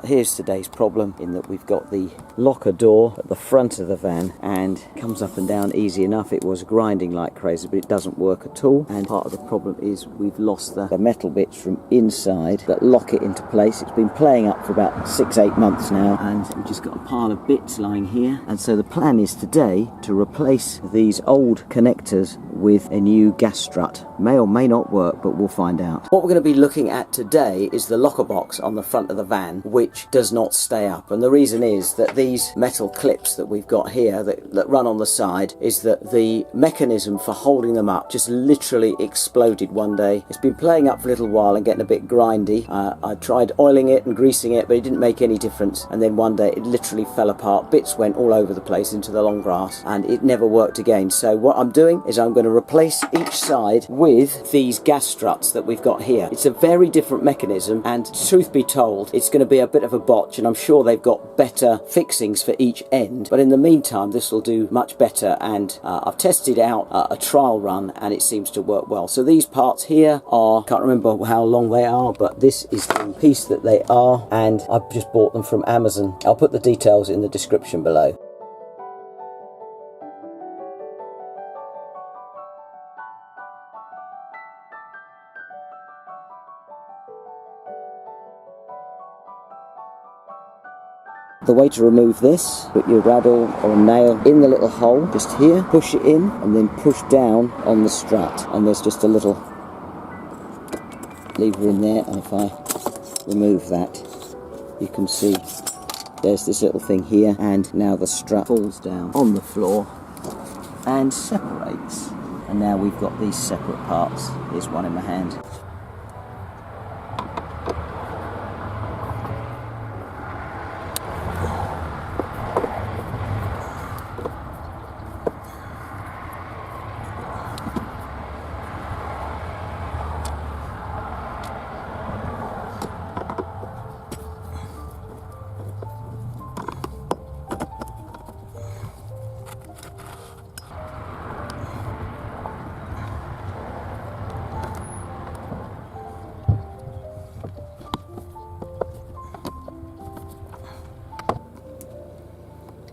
here's today's problem, in that we've got the locker door at the front of the van and it comes up and down easy enough. It was grinding like crazy, but it doesn't work at all. And part of the problem is we've lost the metal bits from inside that lock it into place. It's been playing up for about 6-8 months now, and we've just got a pile of bits lying here. And so the plan is today to replace these old connectors with a new gas strut. May or may not work, but we'll find out. What we're going to be looking at today is the locker box on the front of the van, which does not stay up. And the reason is that these metal clips that we've got here that run on the side, is that the mechanism for holding them up just literally exploded one day. It's been playing up for a little while and getting a bit grindy. I tried oiling it and greasing it, but it didn't make any difference. And then one day it literally fell apart. Bits went all over the place into the long grass, and it never worked again. So what I'm doing is I'm going to replace each side with these gas struts that we've got here. It's a very different mechanism, and truth be told, it's going to be a bit of a botch, and I'm sure they've got better fixings for each end. But in the meantime, this will do much better, and I've tested out a trial run and it seems to work well. So these parts here are, can't remember how long they are, but this is the piece that they are, and I've just bought them from Amazon. I'll put the details in the description below. The way to remove this, put your bradawl or nail in the little hole just here, push it in, and then push down on the strut. And there's just a little lever in there, and if I remove that, you can see there's this little thing here, and now the strut falls down on the floor and separates. And now we've got these separate parts. Here's one in my hand.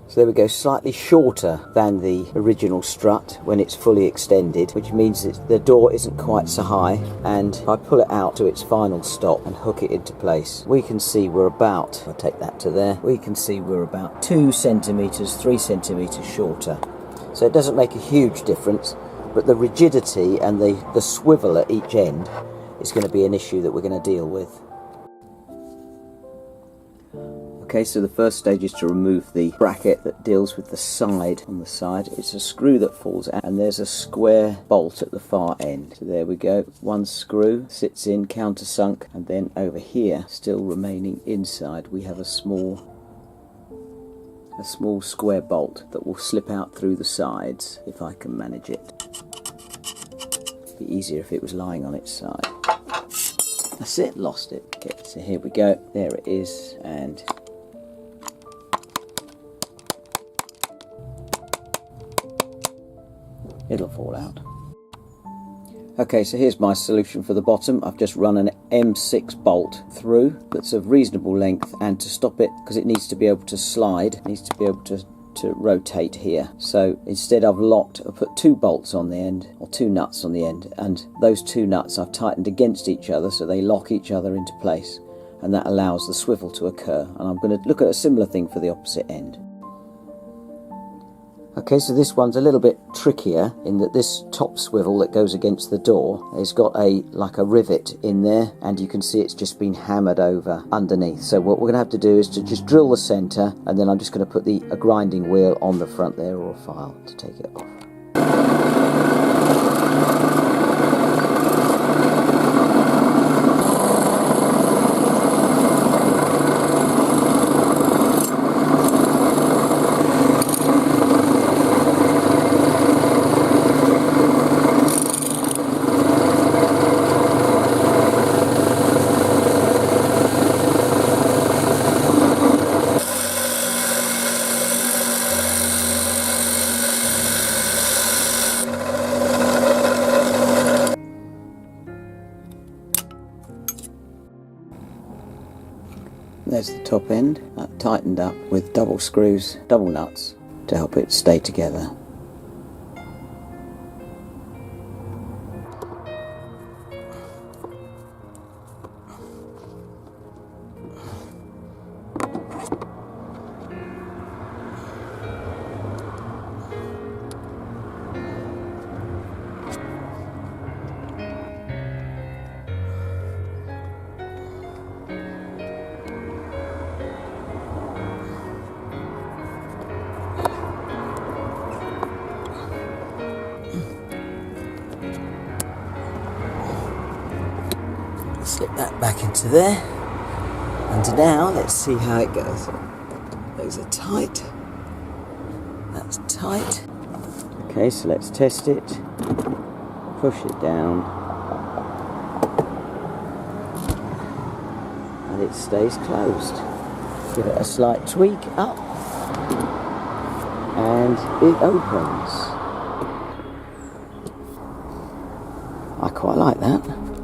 So there we go, slightly shorter than the original strut when it's fully extended, which means that the door isn't quite so high. And if I pull it out to its final stop and hook it into place, we can see we're about, I'll take that to there, we can see we're about 2 centimetres, 3 centimetres shorter. So it doesn't make a huge difference, but the rigidity and the swivel at each end is going to be an issue that we're going to deal with. Okay, so the first stage is to remove the bracket that deals with the side on the side. It's a screw that falls out, and there's a square bolt at the far end. So there we go, one screw sits in countersunk, and then over here, still remaining inside, we have a small square bolt that will slip out through the sides, if I can manage it. It'd be easier if it was lying on its side. That's it, lost it. Okay, so here we go, there it is, and it'll fall out. Okay, so here's my solution for the bottom. I've just run an M6 bolt through that's of reasonable length, and to stop it, because it needs to be able to slide, it needs to be able to rotate here. So instead I've put 2 bolts on the end, or 2 nuts on the end, and those 2 nuts I've tightened against each other so they lock each other into place, and that allows the swivel to occur. And I'm going to look at a similar thing for the opposite end. Okay, so this one's a little bit trickier in that this top swivel that goes against the door has got like a rivet in there, and you can see it's just been hammered over underneath. So what we're going to have to do is to just drill the centre, and then I'm just going to put a grinding wheel on the front there, or a file to take it off. There's the top end, tightened up with double screws, double nuts to help it stay together. Slip that back into there, and now let's see how it goes. Those are tight, that's tight. Okay, so let's test it, push it down, and it stays closed. Give it a slight tweak up, and it opens. I quite like that.